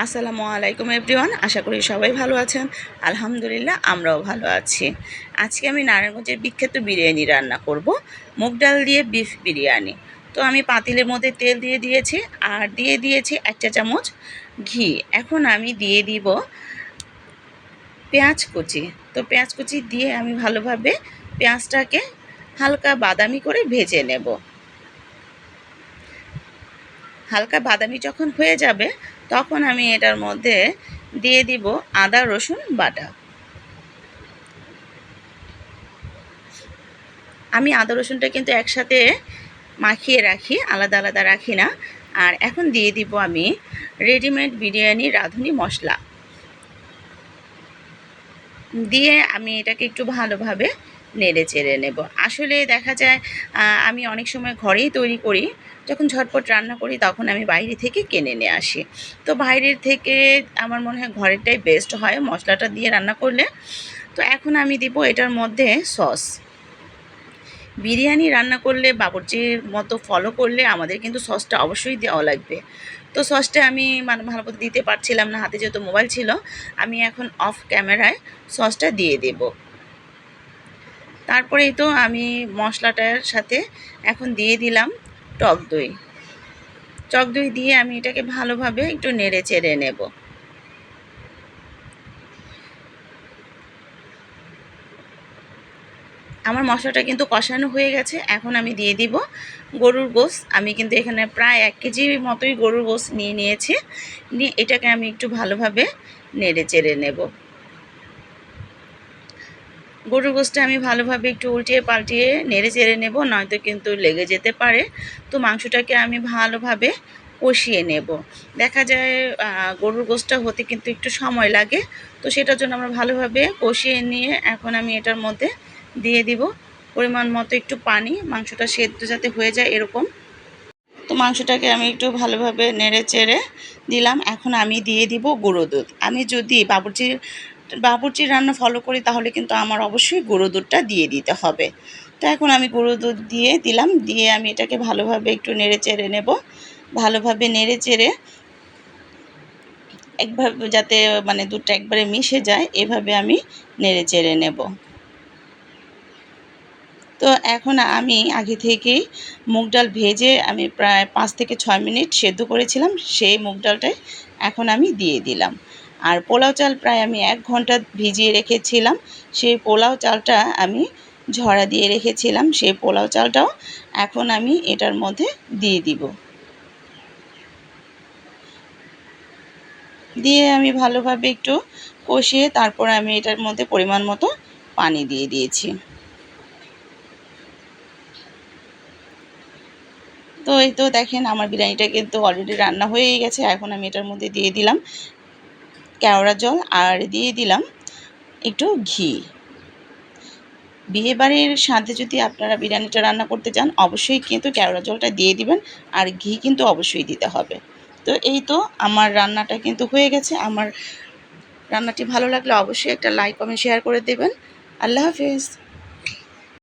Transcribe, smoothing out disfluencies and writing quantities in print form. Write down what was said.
আসসালামু আলাইকুম এভরিওয়ান, আশা করি সবাই ভালো আছেন। আলহামদুলিল্লাহ আমরাও ভালো আছি। আজকে আমি নারায়ণগঞ্জের বিখ্যাত বিরিয়ানি রান্না করব, মুগ ডাল দিয়ে বিফ বিরিয়ানি। তো আমি পাতিলের মধ্যে তেল দিয়ে দিয়েছি আর দিয়ে দিয়েছি 1 চা চামচ ঘি। এখন আমি দিয়ে দিব পেঁয়াজ কুচি। তো পেঁয়াজ কুচি দিয়ে আমি ভালোভাবে পেঁয়াজটাকে হালকা বাদামি করে ভেজে নেব। হালকা বাদামি যখন হয়ে যাবে তখন আমি এটার মধ্যে দিয়ে দিব আদা রসুন বাটা। আমি আদা রসুনটা কিন্তু একসাথে মাখিয়ে রাখি, আলাদা আলাদা রাখি না। আর এখন দিয়ে দিব আমি রেডিমেড বিরিয়ানি রাঁধুনি মশলা দিয়ে আমি এটাকে একটু ভালোভাবে নেড়ে চেড়ে নেব। আসলে দেখা যায় আমি অনেক সময় ঘরেই তৈরি করি, যখন ঝটপট রান্না করি তখন আমি বাইরে থেকে কিনে নিয়ে আসি। তো বাইরের থেকে আমার মনে হয় ঘরেরটাই বেস্ট হয় মশলাটা দিয়ে রান্না করলে। তো এখন আমি দিব এটার মধ্যে সস। বিরিয়ানি রান্না করলে বাবুর্চির মতো ফলো করলে আমাদের কিন্তু সসটা অবশ্যই দেওয়া লাগবে। তো সসটা আমি ভালো করে দিতে পারছিলাম না, হাতে যেহেতু মোবাইল ছিল। আমি এখন অফ ক্যামেরায় সসটা দিয়ে দেব। তারপরেই তো আমি মশলাটার সাথে এখন দিয়ে দিলাম টক দই। টক দই দিয়ে আমি এটাকে ভালোভাবে একটু নেড়ে চেড়ে নেব। আমার মশলাটা কিন্তু কষানো হয়ে গেছে। এখন আমি দিয়ে দিব গরুর গোশত। আমি কিন্তু এখানে প্রায় 1 কেজির মতোই গরুর গোশত নিয়েছি। নিয়ে এটাকে আমি একটু ভালোভাবে নেড়ে চেড়ে নেব। গরুর গোশতটা আমি ভালোভাবে একটু উল্টিয়ে পাল্টিয়ে নেড়ে চেড়ে নেব, নয়তো কিন্তু লেগে যেতে পারে। তো মাংসটাকে আমি ভালোভাবে কষিয়ে নেব। দেখা যায় গরুর গোশতটা হতে কিন্তু একটু সময় লাগে। তো সেটার জন্য আমরা ভালোভাবে কষিয়ে নিয়ে এখন আমি এটার মধ্যে দিয়ে দিব পরিমাণ মতো একটু পানি, মাংসটা সেদ্ধ যাতে হয়ে যায় এরকম। তো মাংসটাকে আমি একটু ভালোভাবে নেড়ে চেড়ে দিলাম। এখন আমি দিয়ে দিব গুঁড়ো দুধ। আমি যদি বাবুর্চির রান্না ফলো করি তাহলে কিন্তু আমার অবশ্যই গুঁড়ো দুধটা দিয়ে দিতে হবে। তো এখন আমি গুঁড়ো দুধ দিয়ে দিলাম, দিয়ে আমি এটাকে ভালোভাবে একটু নেড়ে চেড়ে নেব। ভালোভাবে নেড়ে চেড়ে একভাবে যাতে দুধটা একবারে মিশে যায় এভাবে আমি নেড়ে চেড়ে নেব। তো এখন আমি আগে থেকেই মুগ ডাল ভেজে আমি প্রায় 5 থেকে 6 মিনিট সেদ্ধ করেছিলাম, সেই মুগ ডালটাই এখন আমি দিয়ে দিলাম। আর পোলাও চাল প্রায় আমি 1 ঘন্টা ভিজিয়ে রেখেছিলাম, সেই পোলাও চালটা আমি ঝরা দিয়ে রেখেছিলাম, সেই পোলাও চালটাও এখন আমি এটার মধ্যে দিয়ে দিব। দিয়ে আমি ভালোভাবে একটু কষিয়ে তারপর আমি এটার মধ্যে পরিমাণ মতো পানি দিয়ে দিয়েছি। তো এই তো দেখেন আমার বিরিয়ানিটা কিন্তু অলরেডি রান্না হয়েই গেছে। এখন আমি এটার মধ্যে দিয়ে দিলাম কেওড়া জল আর দিয়ে দিলাম একটু ঘি। বিয়েবাড়ির সাথে যদি আপনারা বিরিয়ানিটা রান্না করতে চান অবশ্যই কিন্তু কেওড়া জলটা দিয়ে দিবেন, আর ঘি কিন্তু অবশ্যই দিতে হবে। তো এই তো আমার রান্নাটা কিন্তু হয়ে গেছে। আমার রান্নাটি ভালো লাগলে অবশ্যই একটা লাইক কমেন্ট শেয়ার করে দেবেন। আল্লাহ হাফেজ।